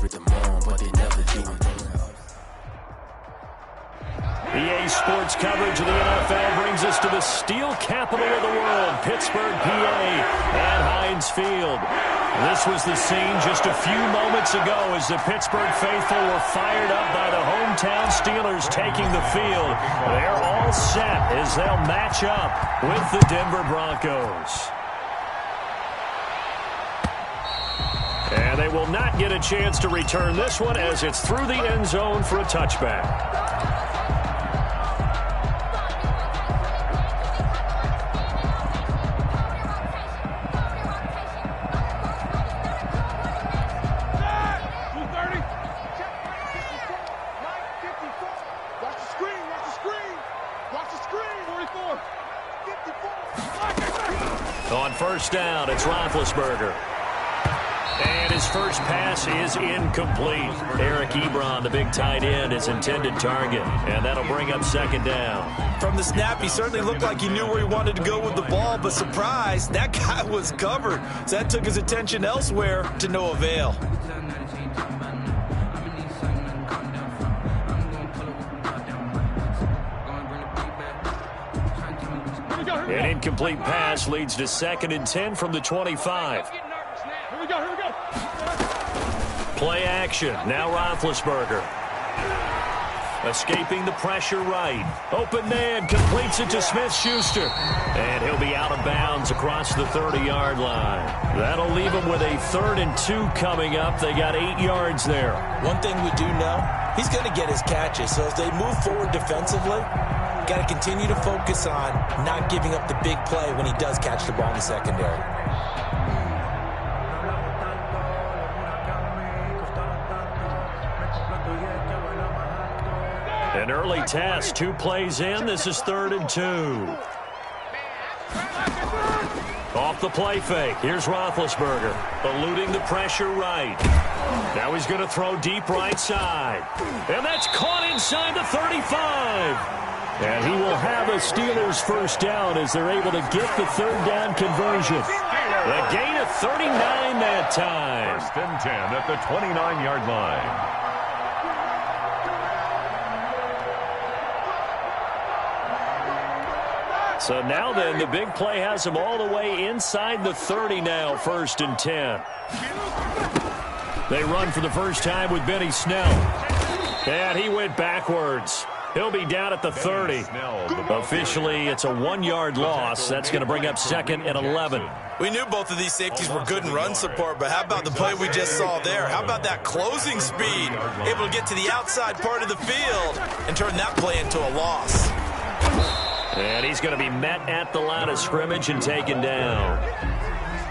rhythm on, but they never do it. EA Sports coverage of the NFL brings us to the steel capital of the world, Pittsburgh, PA, at Heinz Field. This was the scene just a few moments ago as the Pittsburgh faithful were fired up by the hometown Steelers taking the field. They're all set as they'll match up with the Denver Broncos. And they will not get a chance to return this one as it's through the end zone for a touchback. On first down, it's Roethlisberger. And his first pass is incomplete. Eric Ebron, the big tight end, his intended target. And that'll bring up second down. From the snap, he certainly looked like he knew where he wanted to go with the ball, but surprise, that guy was covered. So that took his attention elsewhere to no avail. An incomplete pass leads to 2nd and 10 from the 25. Here we go. Play action. Now Roethlisberger. Escaping the pressure right. Open man completes it to Smith-Schuster. And he'll be out of bounds across the 30-yard line. That'll leave him with a 3rd and 2 coming up. They got 8 yards there. One thing we do know, he's going to get his catches. So as they move forward defensively, got to continue to focus on not giving up the big play when he does catch the ball in the secondary. An early test, 2 plays in. This is 3rd and 2. Off the play fake. Here's Roethlisberger, eluding the pressure right. Now he's going to throw deep right side. And that's caught inside the 35. And he will have a Steelers first down as they're able to get the 3rd down conversion. A gain of 39 that time. 1st and 10 at the 29-yard line. So now then, the big play has him all the way inside the 30 now, 1st and 10. They run for the first time with Benny Snell. And he went backwards. He'll be down at the 30. Officially, it's a 1-yard loss. That's going to bring up 2nd and 11. We knew both of these safeties were good in run support, but how about the play we just saw there? How about that closing speed? Able to get to the outside part of the field and turn that play into a loss. And he's going to be met at the line of scrimmage and taken down.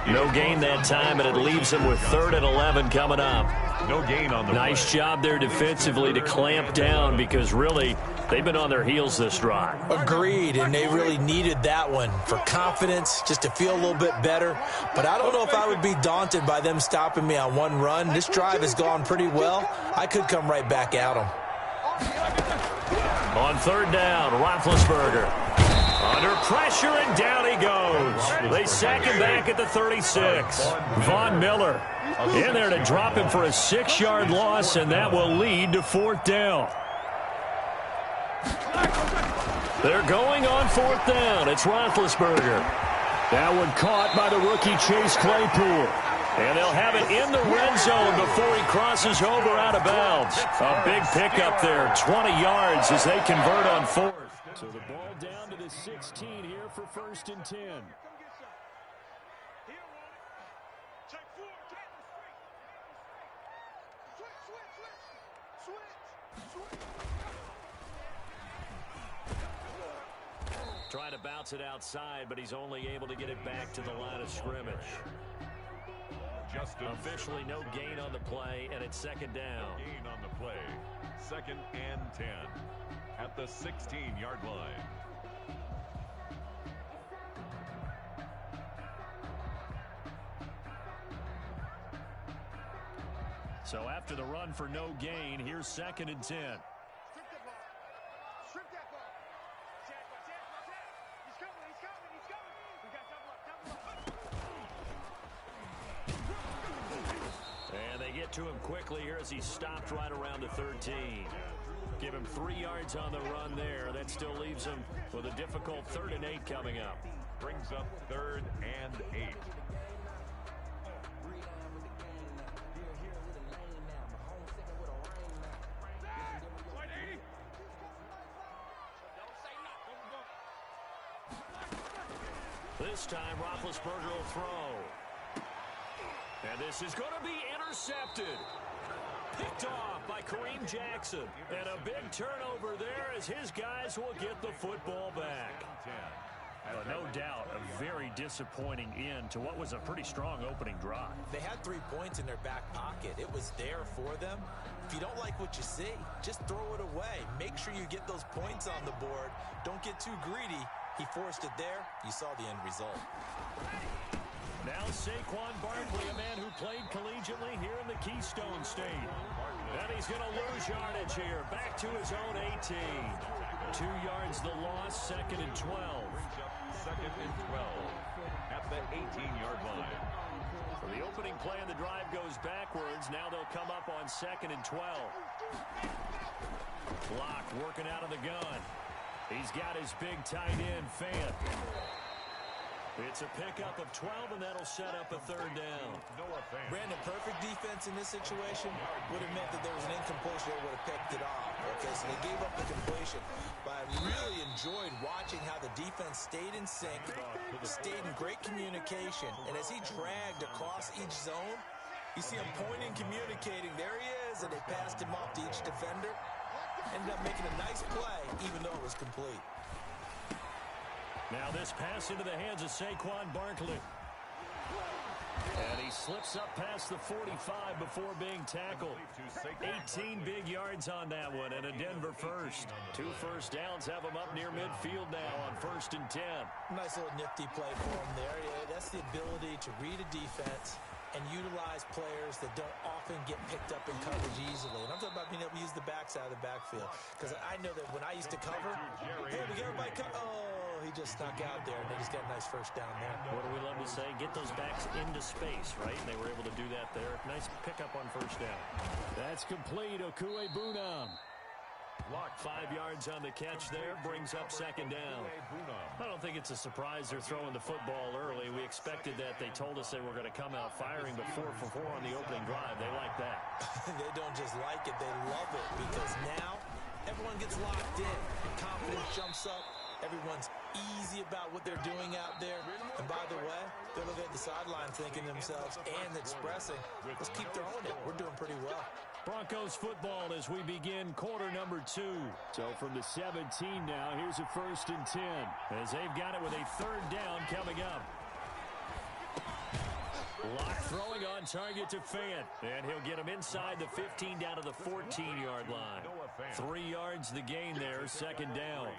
No gain that time, and it leaves him with 3rd and 11 coming up. No gain on the Nice play. job there defensively to clamp down because really they've been on their heels this drive. Agreed, and they really needed that one for confidence, just to feel a little bit better. But I don't know if I would be daunted by them stopping me on one run. This drive has gone pretty well. I could come right back at them. On 3rd down, Roethlisberger. Under pressure, and down he goes. They sack him back at the 36. Von Miller in there to drop him for a 6-yard loss, and that will lead to 4th down. They're going on 4th down. It's Roethlisberger. That one caught by the rookie Chase Claypool. And they'll have it in the red zone before he crosses over out of bounds. A big pickup there, 20 yards as they convert on 4th. So the ball down to the 16 here for 1st and 10. Trying to bounce it outside, but he's only able to get it back to the line of scrimmage. Officially no gain on the play, and it's 2nd down. Gain on the play. 2nd and 10 at the 16-yard line. So after the run for no gain, here's 2nd and 10. And they get to him quickly here as he stopped right around the 13. Give him 3 yards on the run there. That still leaves him with a difficult 3rd and 8 coming up. Brings up 3rd and 8. This time, Roethlisberger will throw. And this is going to be intercepted. Picked off by Kareem Jackson. And a big turnover there as his guys will get the football back. No doubt, a very disappointing end to what was a pretty strong opening drive. They had 3 points in their back pocket. It was there for them. If you don't like what you see, just throw it away. Make sure you get those points on the board. Don't get too greedy. He forced it there. You saw the end result. Now Saquon Barkley, a man who played collegiately here in the Keystone State. And he's going to lose yardage here. Back to his own 18. 2 yards the loss, 2nd and 12. 2nd and 12 at the 18-yard line. So the opening play of the drive goes backwards. Now they'll come up on 2nd and 12. Clock working out of the gun. He's got his big tight end, Fant. It's a pickup of 12, and that'll set up a 3rd down. Brandon, perfect defense in this situation would have meant that there was an incompletion that would have picked it off. Okay, so they gave up the completion. But I really enjoyed watching how the defense stayed in sync, stayed in great communication, and as he dragged across each zone, you see him pointing, communicating. There he is, and they passed him off to each defender. Ended up making a nice play, even though it was complete. Now this pass into the hands of Saquon Barkley. And he slips up past the 45 before being tackled. 18 big yards on that one, and a Denver first. 2 first downs have him up near midfield now on 1st and 10. Nice little nifty play for him there. Yeah, that's the ability to read a defense and utilize players that don't often get picked up in coverage easily. And I'm talking about being able to use the backside of the backfield. Because I know that when I used to cover, hey, we get everybody oh, he just snuck out there, and they just got a nice first down there. What do we love to say? Get those backs into space, right? And they were able to do that there. Nice pickup on 1st down. That's complete. Okue Bunam. Lock 5 yards on the catch there, brings up 2nd down. I don't think it's a surprise they're throwing the football early. We expected that. They told us they were going to come out firing, but 4 for 4 on the opening drive. They like that. They don't just like it, they love it, because now everyone gets locked in. Confidence jumps up. Everyone's easy about what they're doing out there. And by the way, they're looking at the sideline thinking to themselves and expressing, let's keep throwing it. We're doing pretty well. Broncos football as we begin quarter number 2. So from the 17 now, here's a 1st and 10. As they've got it with a 3rd down coming up. Lock throwing on target to Fant. And he'll get him inside the 15 down to the 14-yard line. 3 yards the gain there, 2nd down.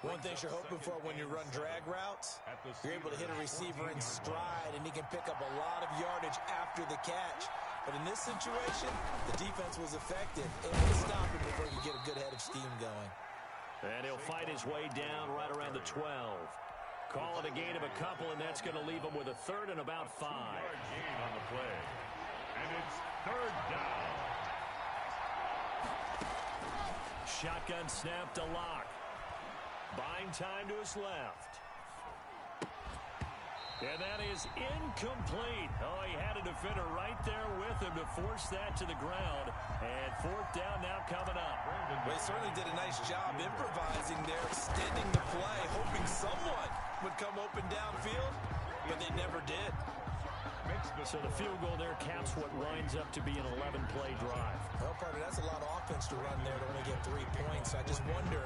One thing you're hoping for when you run drag routes, you're able to hit a receiver in stride, and he can pick up a lot of yardage after the catch. But in this situation, the defense was effective, able to stop him before you get a good head of steam going. And he'll fight his way down right around the 12. Call it a gain of a couple, and that's going to leave him with a 3rd and about 5. Gain on the play. And it's 3rd down. Shotgun snap to Lock. Buying time to his left. And that is incomplete. Oh, he had a defender right there with him to force that to the ground. And 4th down now coming up. Well, he certainly did a nice job improvising there, extending the play, hoping someone would come open downfield, but they never did. So the field goal there caps what winds up to be an 11-play drive. Well, partner, that's a lot of offense to run there to only get 3 points. I just wonder,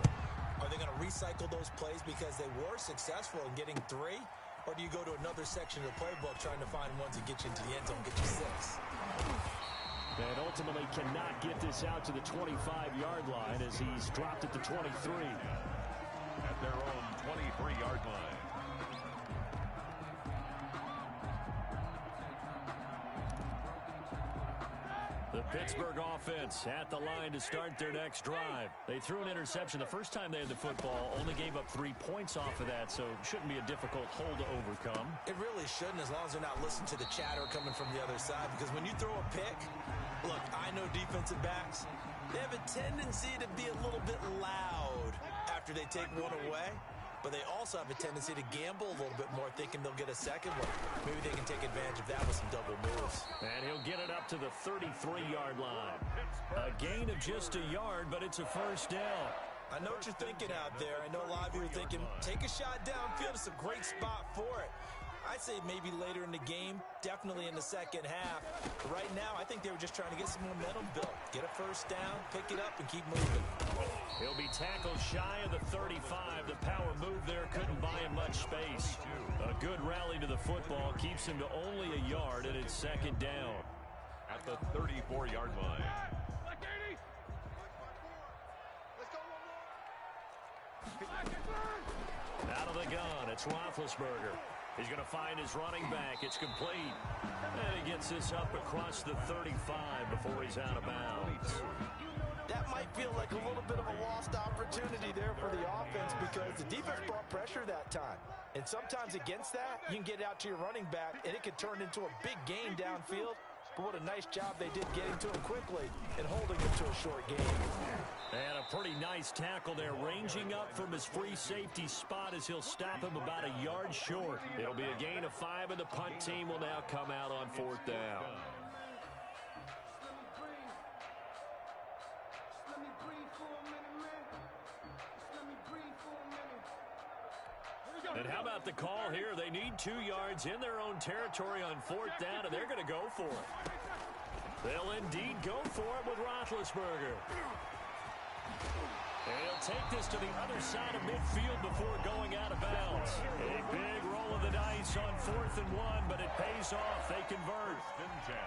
are they going to recycle those plays because they were successful in getting 3? Or do you go to another section of the playbook trying to find ones that get you into the end zone, get you 6? And ultimately cannot get this out to the 25-yard line as he's dropped at the 23. At their own 23-yard line. The Pittsburgh offense at the line to start their next drive. They threw an interception the first time they had the football, only gave up 3 points off of that, so it shouldn't be a difficult hole to overcome. It really shouldn't, as long as they're not listening to the chatter coming from the other side, because when you throw a pick, look, I know defensive backs, they have a tendency to be a little bit loud after they take one away. But they also have a tendency to gamble a little bit more, thinking they'll get a second one. Maybe they can take advantage of that with some double moves. And he'll get it up to the 33-yard line. A gain of just a yard, but it's a first down. I know what you're thinking out there. I know a lot of you are thinking, take a shot downfield. It's a great spot for it. I'd say maybe later in the game, definitely in the second half. But right now, I think they were just trying to get some momentum built. Get a first down, pick it up, and keep moving. He'll be tackled shy of the 35. The power move there couldn't buy him much space. A good rally to the football keeps him to only a yard, and it's second down. At the 34-yard line. Out of the gun, it's Roethlisberger. He's going to find his running back. It's complete. And he gets this up across the 35 before he's out of bounds. That might feel like a little bit of a lost opportunity there for the offense, because the defense brought pressure that time. And sometimes against that, you can get out to your running back, and it could turn into a big gain downfield. But what a nice job they did getting to him quickly and holding him to a short gain. And a pretty nice tackle there, ranging up from his free safety spot as he'll stop him about a yard short. It'll be a gain of 5, and the punt team will now come out on 4th down. And how about the call here? They need 2 yards in their own territory on 4th down, and they're going to go for it. They'll indeed go for it with Roethlisberger. And he'll take this to the other side of midfield before going out of bounds. A big roll of the dice on 4th and 1, but it pays off. They convert.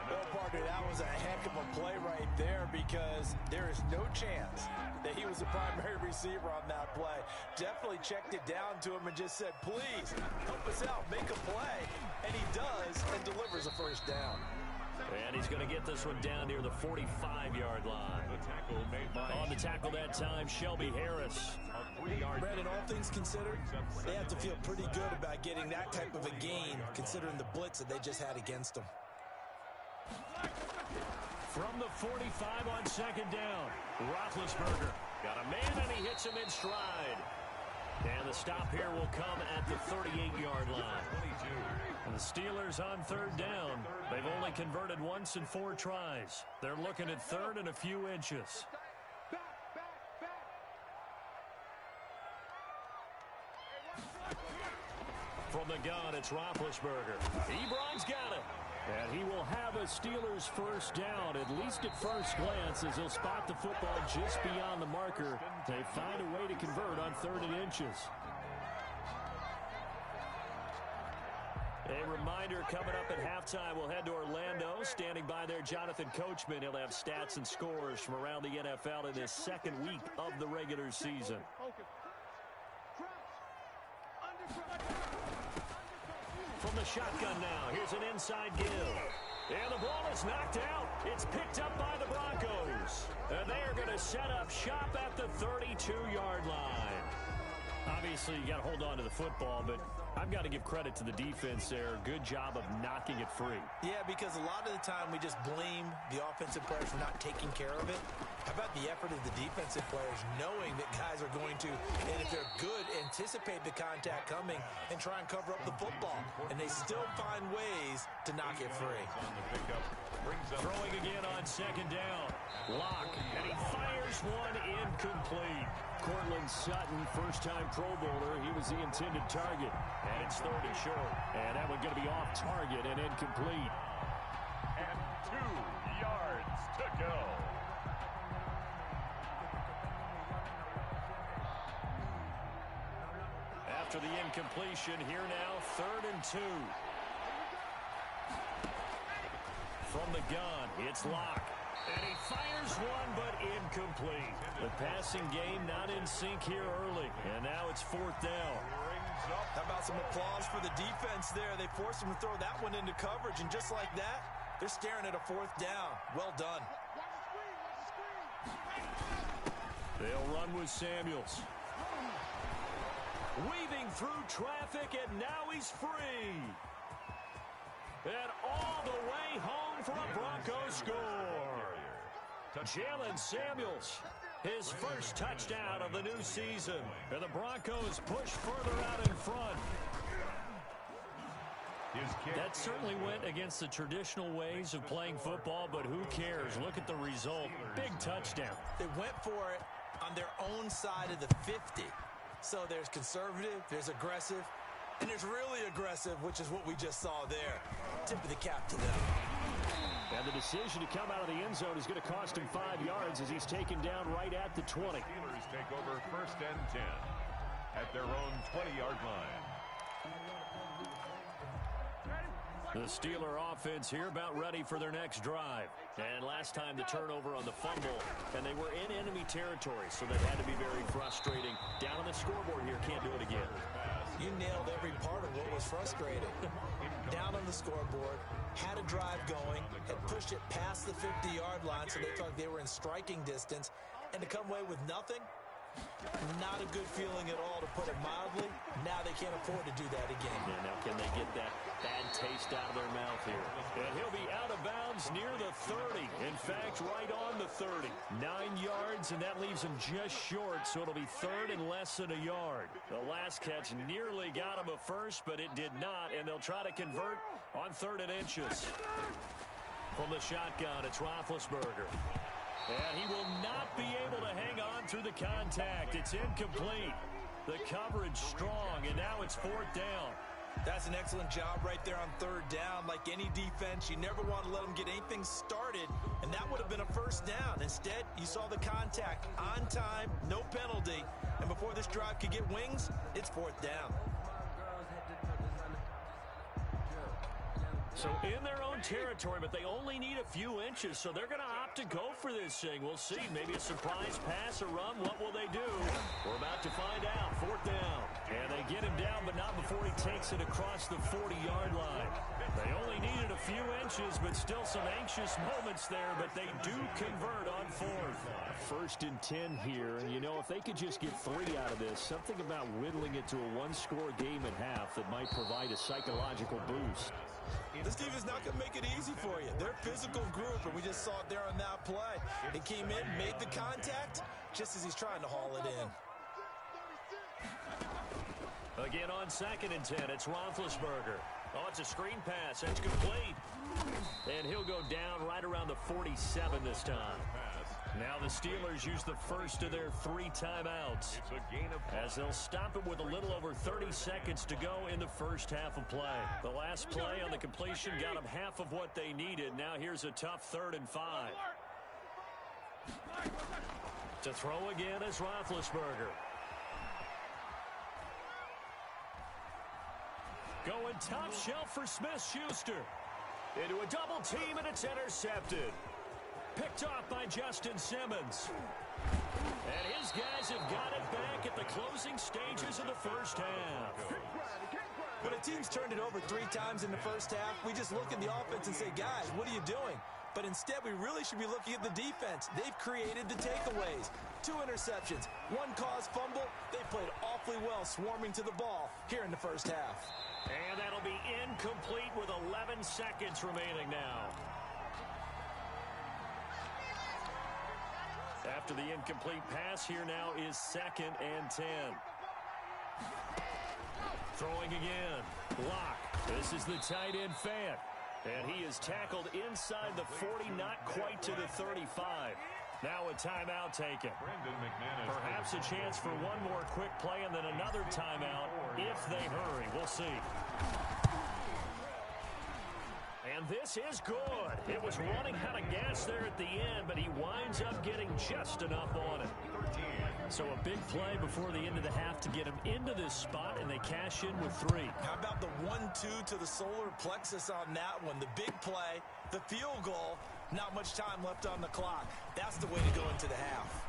Well, partner, that was a heck of a play right there, because there is no chance that he was the primary receiver on that play. Definitely checked it down to him and just said, please, help us out, make a play. And he does, and delivers a first down. And he's going to get this one down near the 45-yard line. The tackle made by on the tackle that time, Shelby Harris. Brandon, all things considered, they have to feel pretty good about getting that type of a gain, considering the blitz that they just had against them. From the 45 on 2nd down, Roethlisberger got a man, and he hits him in stride. And the stop here will come at the 38-yard line. And the Steelers on 3rd down. They've only converted once in 4 tries. They're looking at 3rd and a few inches. From the gun, it's Roethlisberger. Ebron's got it. And he will have a Steelers first down, at least at first glance, as he'll spot the football just beyond the marker. They find a way to convert on 3rd and inches. A reminder, coming up at halftime, we'll head to Orlando. Standing by there, Jonathan Coachman. He'll have stats and scores from around the NFL in this 2nd week of the regular season. From the shotgun now, here's an inside give. And the ball is knocked out. It's picked up by the Broncos. And they are going to set up shop at the 32-yard line. Obviously, you got to hold on to the football, but I've got to give credit to the defense there. Good job of knocking it free. Yeah, because a lot of the time we just blame the offensive players for not taking care of it. How about the effort of the defensive players, knowing that guys are going to, and if they're good, anticipate the contact coming and try and cover up the football. And they still find ways to knock it free. Throwing again on 2nd down. Lock, and he fires one incomplete. Cortland Sutton, first-time Pro Bowler. He was the intended target. And it's 3rd and short. And that one going to be off target and incomplete. And 2 yards to go. After the incompletion, here now, 3rd and 2. From the gun, it's Lock. And he fires one, but incomplete. The passing game not in sync here early. And now it's 4th down. How about some applause for the defense there? They forced him to throw that one into coverage, and just like that, they're staring at a 4th down. Well done. They'll run with Samuels. Weaving through traffic, and now he's free. And all the way home for a Broncos score. Jalen Samuels, his first touchdown of the new season. And the Broncos push further out in front. That certainly went against the traditional ways of playing football, but who cares? Look at the result. Big touchdown. They went for it on their own side of the 50. So there's conservative, there's aggressive, and there's really aggressive, which is what we just saw there. Tip of the cap to them. And the decision to come out of the end zone is going to cost him 5 yards as he's taken down right at the 20. Steelers take over 1st and 10 at their own 20-yard line. The Steeler offense here about ready for their next drive. And last time the turnover on the fumble, and they were in enemy territory, so that had to be very frustrating. Down on the scoreboard here, can't do it again. You nailed every part of what was frustrating. Down on the scoreboard, had a drive going, had pushed it past the 50-yard line so they thought they were in striking distance, and to come away with nothing, not a good feeling at all, to put it mildly. Now they can't afford to do that again. Yeah, now can they get that bad taste out of their mouth here? And he'll be out of bounds near the 30. In fact, right on the 30. 9 yards, and that leaves him just short, so it'll be 3rd and less than a yard. The last catch nearly got him a first, but it did not, and they'll try to convert on 3rd and inches. From the shotgun, it's Roethlisberger. And he will not be able to hang on through the contact. It's incomplete. The coverage strong, and now it's 4th down. That's an excellent job right there on 3rd down. Like any defense, you never want to let them get anything started, and that would have been a 1st down. Instead, you saw the contact on time, no penalty, and before this drive could get wings, it's 4th down. So in their own territory, but they only need a few inches, so they're going to opt to go for this thing. We'll see. Maybe a surprise pass, a run. What will they do? We're about to find out. 4th down. And they get him down, but not before he takes it across the 40-yard line. They only needed a few inches, but still some anxious moments there, but they do convert on 4th. 1st and 10 here, and you know, if they could just get 3 out of this, something about whittling it to a one-score game at half that might provide a psychological boost. This team is not going to make it easy for you. They're a physical group, and we just saw it there on that play. He came in, made the contact, just as he's trying to haul it in. Again on 2nd and 10, it's Roethlisberger. Oh, it's a screen pass. That's complete. And he'll go down right around the 47 this time. Now the Steelers use the first of their 3 timeouts, as they'll stop it with a little over 30 seconds to go in the first half of play. The last play on the completion got them half of what they needed. Now here's a tough 3rd and 5. To throw again is Roethlisberger. Going top shelf for Smith-Schuster. Into a double team, and it's intercepted. Picked off by Justin Simmons. And his guys have got it back at the closing stages of the first half. When a team's turned it over 3 times in the first half, we just look at the offense and say, guys, what are you doing? But instead, we really should be looking at the defense. They've created the takeaways. 2 interceptions, 1 caused fumble. They played awfully well swarming to the ball here in the first half. And that'll be incomplete with 11 seconds remaining now. After the incomplete pass, here now is 2nd and 10. Throwing again. Lock. This is the tight end Fant. And he is tackled inside the 40, not quite to the 35. Now a timeout taken. Perhaps a chance for one more quick play and then another timeout if they hurry. We'll see. And this is good. It was running out of gas there at the end, but he winds up getting just enough on it. So a big play before the end of the half to get him into this spot, and they cash in with 3. How about the 1-2 to the solar plexus on that one? The big play, the field goal, not much time left on the clock. That's the way to go into the half.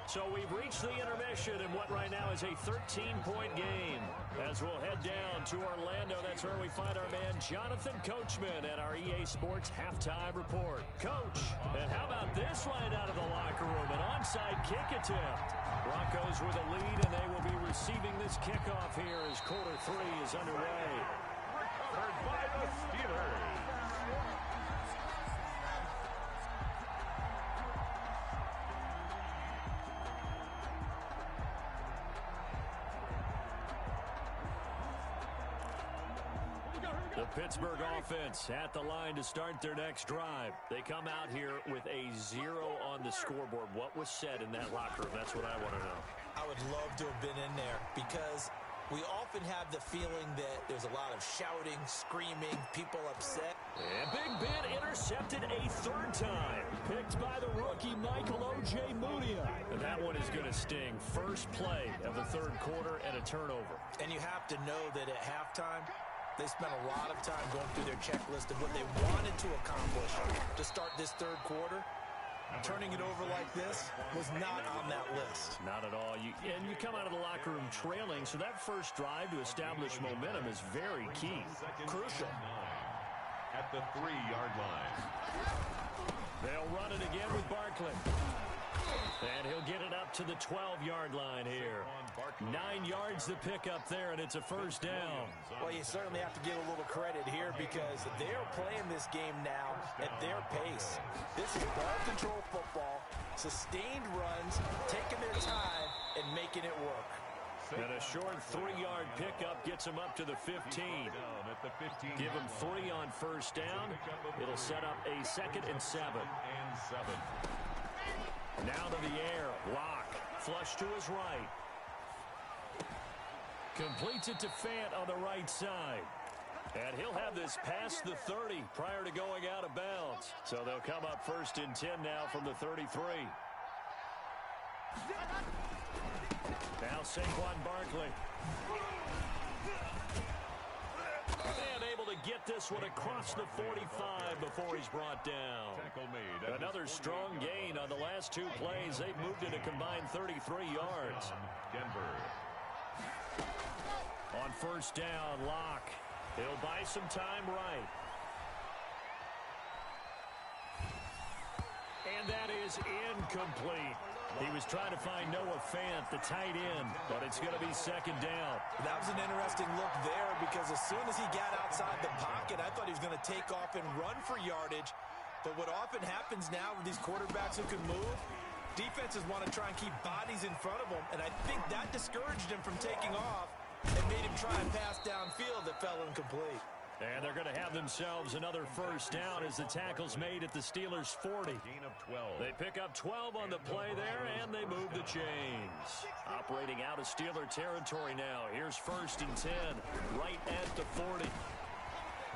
So we've reached the intermission in what right now is a 13-point game. As we'll head down to Orlando, that's where we find our man Jonathan Coachman at our EA Sports Halftime Report. Coach, and how about this right out of the locker room? An onside kick attempt. Broncos with a lead, and they will be receiving this kickoff here as quarter 3 is underway. Recovered by the Steelers. The Pittsburgh offense at the line to start their next drive. They come out here with a 0 on the scoreboard. What was said in that locker room? That's what I want to know. I would love to have been in there because we often have the feeling that there's a lot of shouting, screaming, people upset. And Big Ben intercepted a third time. Picked by the rookie, Michael O.J. Mudia. And that one is going to sting. First play of the third quarter and a turnover. And you have to know that at halftime, they spent a lot of time going through their checklist of what they wanted to accomplish to start this third quarter. Turning it over like this was not on that list. Not at all. And you come out of the locker room trailing, so that first drive to establish momentum is very key. Crucial. At the 3-yard line. They'll run it again with Barkley. And he'll get it up to the 12-yard line here. 9 yards to pick up there, and it's a first down. Well, you certainly have to give a little credit here because they're playing this game now at their pace. This is ball control football, sustained runs, taking their time, and making it work. And a short 3-yard pickup gets him up to the 15. Give him 3 on first down. It'll set up a 2nd and 7. Now to the air. Lock. Flush to his right. Completes it to Fant on the right side. And he'll have this past the 30 prior to going out of bounds. So they'll come up 1st and 10 now from the 33. Now Saquon Barkley. And able to get this one across the 45 before he's brought down. Another strong gain on the last 2 plays. They've moved it a combined 33 yards. Denver. On first down, Lock. He'll buy some time right. And that is incomplete. He was trying to find Noah Fant, the tight end, but it's going to be 2nd down. That was an interesting look there because as soon as he got outside the pocket, I thought he was going to take off and run for yardage. But what often happens now with these quarterbacks who can move, defenses want to try and keep bodies in front of them, and I think that discouraged him from taking off and made him try and pass downfield that fell incomplete. And they're going to have themselves another first down as the tackle's made at the Steelers' 40. Gain of 12. They pick up 12 on the play there, and they move the chains. Operating out of Steeler territory now. Here's 1st and 10, right at the 40.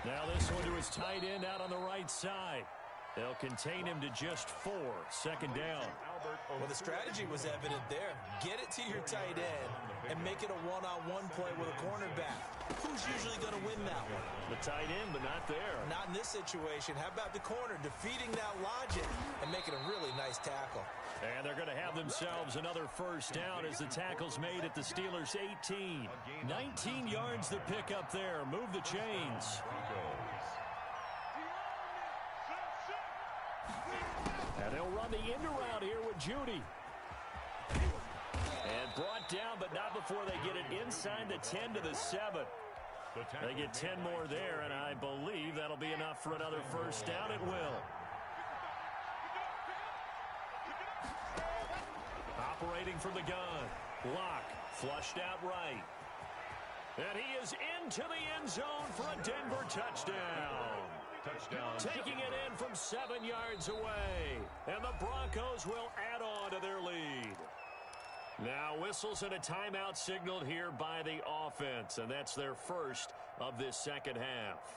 Now this one to his tight end out on the right side. They'll contain him to just 4, 2nd down. Well, the strategy was evident there. Get it to your tight end and make it a one-on-one play with a cornerback. Who's usually going to win that one? The tight end, but not there. Not in this situation. How about the corner defeating that logic and making a really nice tackle? And they're going to have themselves another first down as the tackle's made at the Steelers' 18. 19 yards to pick up there. Move the chains. And they'll run the end around here with Judy. And brought down, but not before they get it inside the 10 to the 7. They get 10 more there, and I believe that'll be enough for another first down. It will. Operating from the gun. Lock. Flushed out right. And he is into the end zone for a Denver touchdown. Taking it in from 7 yards away. And the Broncos will add on to their lead. Now whistles and a timeout signaled here by the offense. And that's their first of this second half.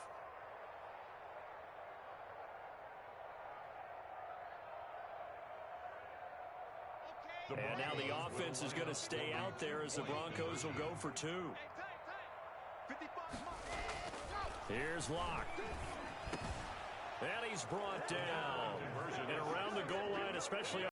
And now the offense is going to stay out there as the Broncos will go for 2. Here's Locke. And he's brought down. And around the goal line, especially